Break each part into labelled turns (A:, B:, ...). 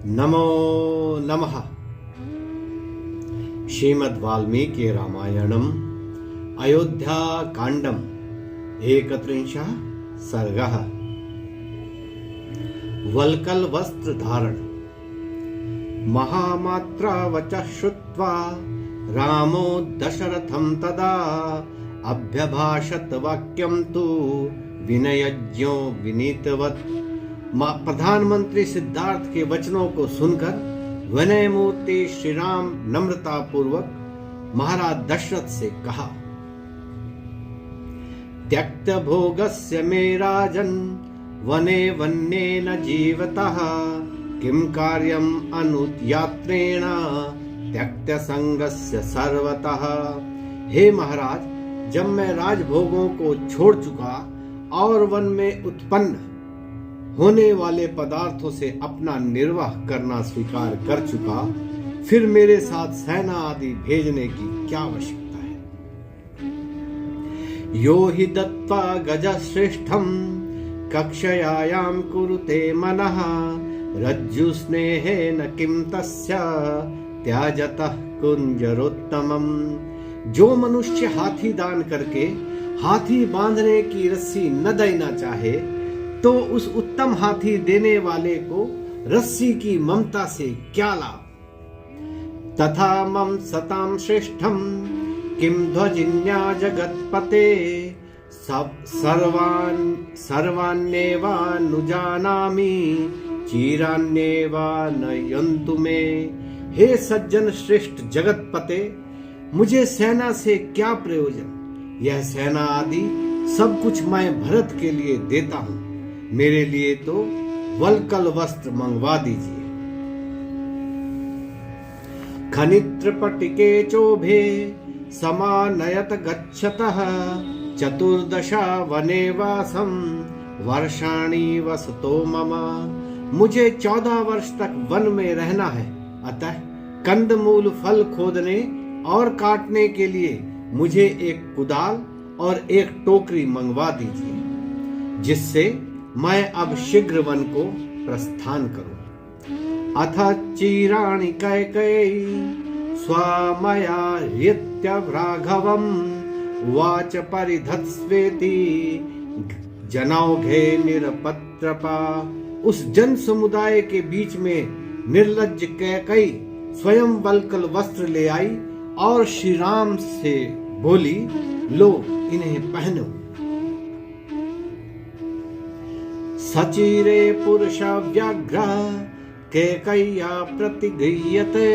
A: नमो नमः। श्रीमद् वाल्मीकि रामायणम् अयोध्या कांडम् 31 सर्गः। वल्कल वस्त्र धारण। महामात्रा वचः श्रुत्वा रामो दशरथं तदा अभ्यभाषत वाक्यं तु विनयज्ञो विनीतवत्। प्रधानमंत्री सिद्धार्थ के वचनों को सुनकर विनय मूर्ति श्री राम नम्रता पूर्वक महाराज दशरथ से कहा, त्यक्त भोगस्य मे राजन् वने वन्येन जीवतः किं कार्यम् अनुयात्रेण त्यक्त संगस्य सर्वतः। हे महाराज, जब मैं राजभोगों को छोड़ चुका और वन में उत्पन्न होने वाले पदार्थों से अपना निर्वाह करना स्वीकार कर चुका, फिर मेरे साथ सेना आदि भेजने की क्या आवश्यकता है। यो हि दत्त्वा गजश्रेष्ठं कक्षयायां कुरुते मनः रज्जु स्नेहेन किं तस्य त्याजतः कुंजरोत्तमम्। जो मनुष्य हाथी दान करके हाथी बांधने की रस्सी न देना चाहे तो उस उत्तम हाथी देने वाले को रस्सी की ममता से क्या लाभ। तथा मम सतां श्रेष्ठं किं ध्वजिन्या जगत्पते सर्वान्येवानुजानामि चिरान्येवा नयन्तु मे। हे सज्जन श्रेष्ठ जगतपते, मुझे सेना से क्या प्रयोजन। यह सेना आदि सब कुछ मैं भरत के लिए देता हूं। मेरे लिए तो वल्कल वस्त्र मंगवा दीजिए। खनित्रपटिके चोभे समानयत गच्छतः चतुर्दशा वने वासं वर्षाणि वसतो मम। मुझे 14 वर्ष तक वन में रहना है, अतः कंदमूल फल खोदने और काटने के लिए मुझे एक कुदाल और एक टोकरी मंगवा दीजिए, जिससे मैं अब शीघ्र वन को प्रस्थान करूं। अथ चिराणि कैकेयी स्वामया ह्यत्यव्राघवम् उवाच परिधत्स्वेति जनौघे निरपत्रपा। उस जन समुदाय के बीच में निर्लज्ज कैकेयी स्वयं वल्कल वस्त्र ले आई और श्री राम से बोली, लो इन्हें पहनो। सचिरे पुरुष व्याघ्र कैकेय्या प्रतिगृह्यते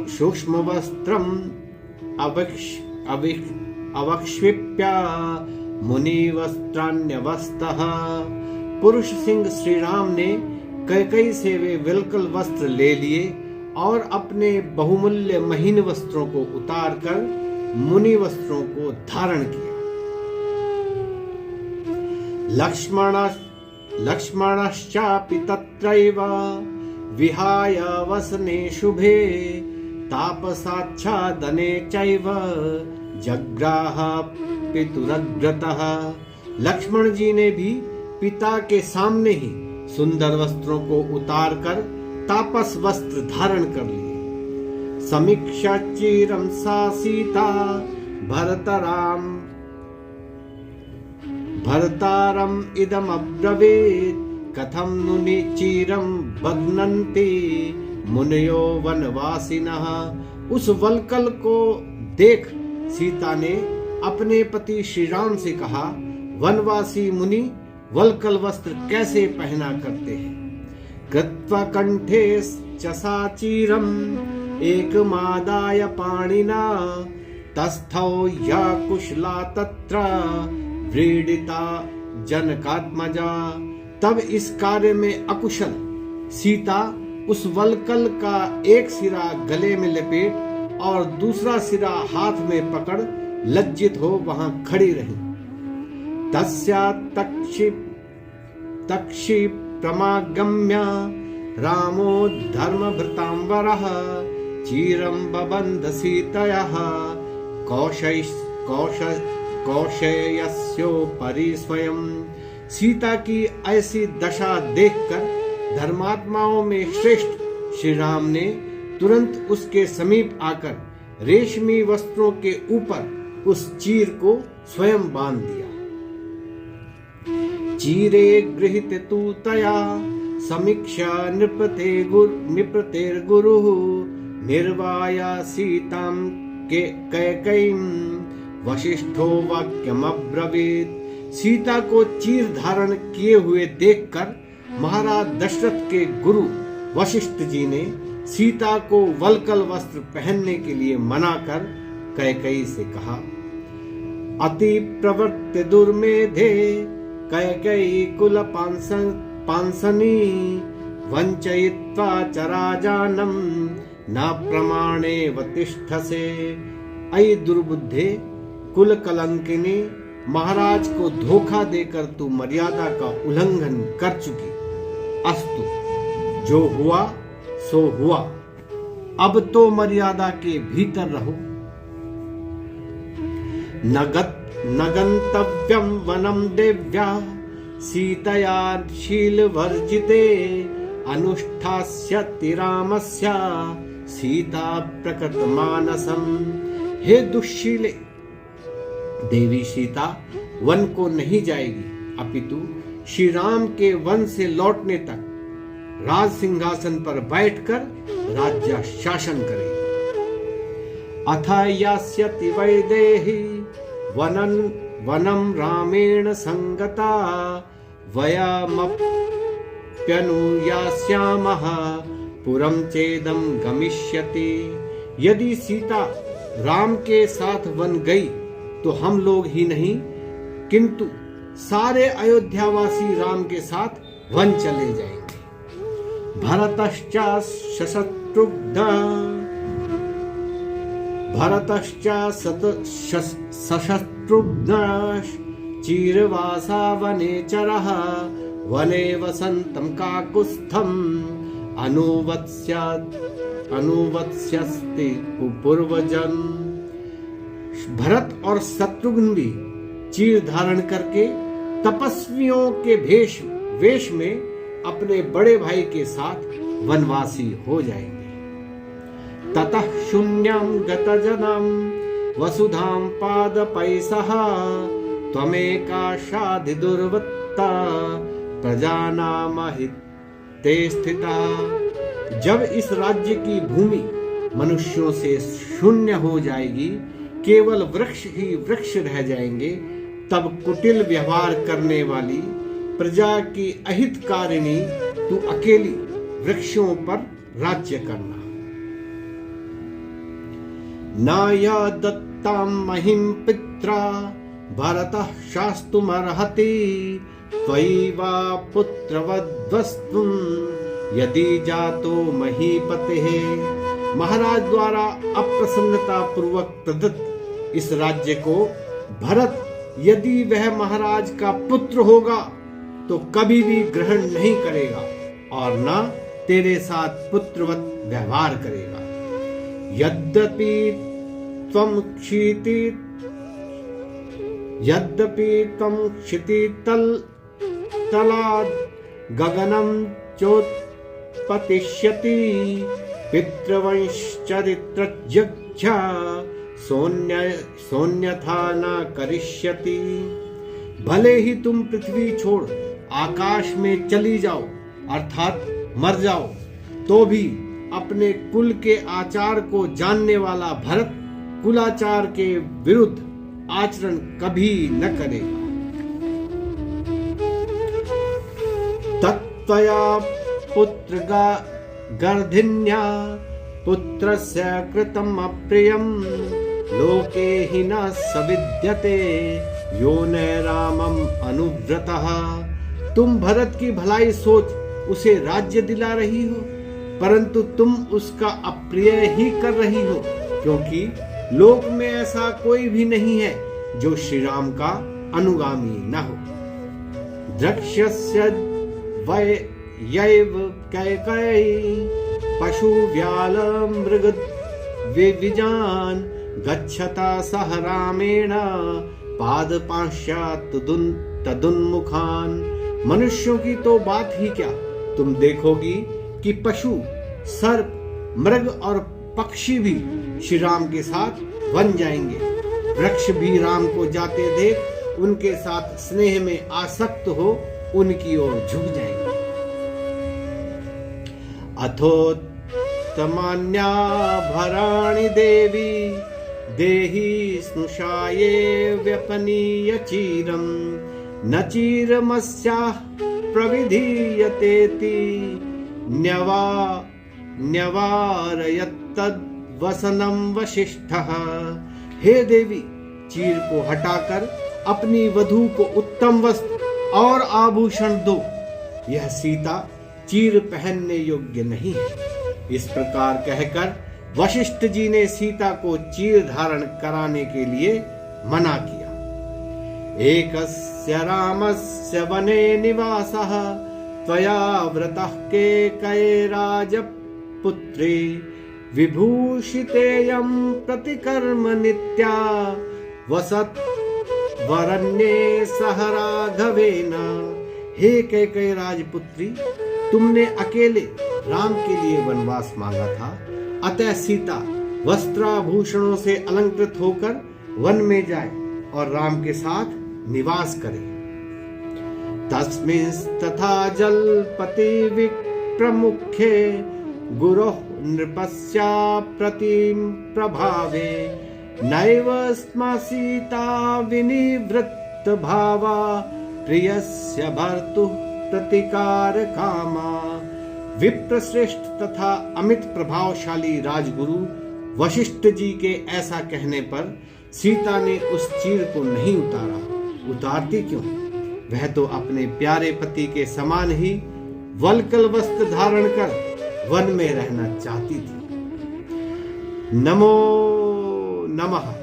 A: सूक्ष्म वस्त्रम अवक्ष्विप्य मुनि वस्त्रान्यवस्तः। पुरुष सिंह श्री राम ने कैकेयी से वे वल्कल वस्त्र ले लिए और अपने बहुमूल्य महीन वस्त्रों को उतारकर मुनि वस्त्रों को धारण किया। लक्ष्मणश्चापि तत्रैव विहाय वसने शुभे तापसाच्छादने चैव जग्राह पितुरग्रतः। लक्ष्मण जी ने भी पिता के सामने ही सुंदर वस्त्रों को उतारकर तापस वस्त्र धारण कर लिए। समीक्षा चिरम सा सीता भरतारम इदम अब्रवीत कथम नुनि चिरम बध्नन्ति मुनयो वनवासिनः। उस वल्कल को देख सीता ने अपने पति श्री राम से कहा, वनवासी मुनि वल्कल वस्त्र कैसे पहना करते हैं। कृत्वा कंठे चसा चिरम एकमादाय पाणिना तस्थौ या कुशला तत्र व्रीडिता जनकात्मजा। तब इस कार्य में अकुशल सीता उस वल्कल का एक सिरा गले में लपेट और दूसरा सिरा हाथ में पकड़ लज्जित हो वहां खड़ी रही। तस्या तक्षि प्रमागम्य रामो धर्मभृतांबरः चिरं बबन्ध सीतयः कौशेयस्योपरि स्वयं। सीता की ऐसी दशा देखकर धर्मात्माओं में श्रेष्ठ श्री राम ने तुरंत उसके समीप आकर रेशमी वस्त्रों के ऊपर उस चीर को स्वयं बांध दिया। चीरे गृहीत तु तया समीक्षा नृपतेर्गुरु निर्वाया सीतां कैकयीं वशिष्ठो वाक्यमब्रवीत्। सीता को चीर धारण किए हुए देखकर महाराज दशरथ के गुरु वशिष्ठ जी ने सीता को वल्कल वस्त्र पहनने के लिए मना कर कैकेयी से कहा। अति प्रवृत्ति दुर्मेधे कैकेयी कुल पांसनी वंचयित्वा च राजानम न प्रमाणे वतिष्ठसे। अयि दुर्बुद्धे कुल कलंकिनी, महाराज को धोखा देकर तू मर्यादा का उल्लंघन कर चुकी। अस्तु, जो हुआ सो हुआ, अब तो मर्यादा के भीतर रहो। न गंतव्यम वनम देव्या सीतया शीलवर्जिते अनुष्ठास्यति रामस्य सीता प्रकट मानसम। हे दुश्शीले, देवी सीता वन को नहीं जाएगी, अपितु श्री राम के वन से लौटने तक राज सिंहासन पर बैठकर राज्य शासन करेगी। अथ यास्यति वैदेही वनम रामेण संगता वयमप्यनुयास्यामः पुरं चेदम गमिष्यति। यदि सीता राम के साथ वन गई तो हम लोग ही नहीं किंतु सारे अयोध्यावासी राम के साथ वन चले जाएंगे। भरतश्च सशत्रुघ्न चीरवासा वने चरः वने वसंतं काकुत्स्थम् अनुवत्स्यस्ति पूर्वजन। भरत और शत्रुघ्न भी चीर धारण करके तपस्वियों के वेश में अपने बड़े भाई के साथ वनवासी हो जाएंगे। ततः शून्यं गतजनं वसुधां पादपैसः त्वमेका शाधि दुर्वृत्ता प्रजानामहिते स्थिता। जब इस राज्य की भूमि मनुष्यों से शून्य हो जाएगी, केवल वृक्ष ही वृक्ष रह जाएंगे, तब कुटिल व्यवहार करने वाली प्रजा की अहितकारिणी तू अकेली वृक्षों पर राज्य करना। नाया दत्तां महिं पित्रा भरतः शास्तुमर्हति त्वयि वा पुत्रवद्वस्तुं यदि जातो महीपतेः। महाराज द्वारा अप्रसन्नता पूर्वक प्रदत्त इस राज्य को भरत यदि वह महाराज का पुत्र होगा तो कभी भी ग्रहण नहीं करेगा और न तेरे साथ पुत्रवत व्यवहार करेगा। यद्यपि त्वं क्षितितलाद् गगनं चोत्पतिष्यति पितृवंशचरित्रज्ञ सोन्यथा न करिष्यति। भले ही तुम पृथ्वी छोड़ आकाश में चली जाओ अर्थात मर जाओ, तो भी अपने कुल के आचार को जानने वाला भरत कुलाचार के विरुद्ध आचरण कभी न करेगा। तत्त्वया पुत्र गर्धिन्या पुत्रस्य कृतम् अप्रियं लोके हि न सविद्यते यो न रामम अनुव्रतः। तुम भरत की भलाई सोच उसे राज्य दिला रही हो, परंतु तुम उसका अप्रिय ही कर रही हो, क्योंकि लोक में ऐसा कोई भी नहीं है जो श्री राम का अनुगामी न हो। द्रक्ष्यस्य वयैव कैकेयी पशु व्याल मृग विजान गच्छता सह रामेण पादपांश्चात् तदुन्मुखान। मनुष्यों की तो बात ही क्या, तुम देखोगी कि पशु, सर्प, मृग और पक्षी भी श्री राम के साथ वन जाएंगे। वृक्ष भी राम को जाते देख उनके साथ स्नेह में आसक्त हो उनकी ओर झुक जाएंगे। अथोत्तमान्याभराणि देवी देहि स्नुषाये व्यपनीय चीरम न चीरमस्याः प्रविधीयतेति न्यवारयत्तद्वसनं वसिष्ठः। हे देवी, चीर को हटाकर अपनी वधू को उत्तम वस्त्र और आभूषण दो। यह सीता चीर पहनने योग्य नहीं है। इस प्रकार कहकर वशिष्ठ जी ने सीता को चीर धारण कराने के लिए मना किया। एकस्य रामस्य वने निवासः त्वया वृतः कैकेयीराजपुत्री विभूषितेयं प्रतिकर्म नित्या वसत् वरण्ये सह राघवेन। हे कैकेयी राजपुत्री, तुमने अकेले राम के लिए वनवास मांगा था, अतः सीता वस्त्राभूषणों से अलंकृत होकर वन में जाए और राम के साथ निवास करे। तस्मिंस्तथा जलपति विप्रमुखे गुरोः नृपस्या प्रतिम प्रभावे नैव स्म सीता विनिवृत्त भावा प्रियस्य भर्तुः प्रतिकार कामा। विप्रश्रेष्ठ तथा अमित प्रभावशाली राजगुरु वशिष्ठ जी के ऐसा कहने पर सीता ने उस चीर को नहीं उतारा। उतारती क्यों? वह तो अपने प्यारे पति के समान ही वल्कल वस्त्र धारण कर वन में रहना चाहती थी। नमो नमः।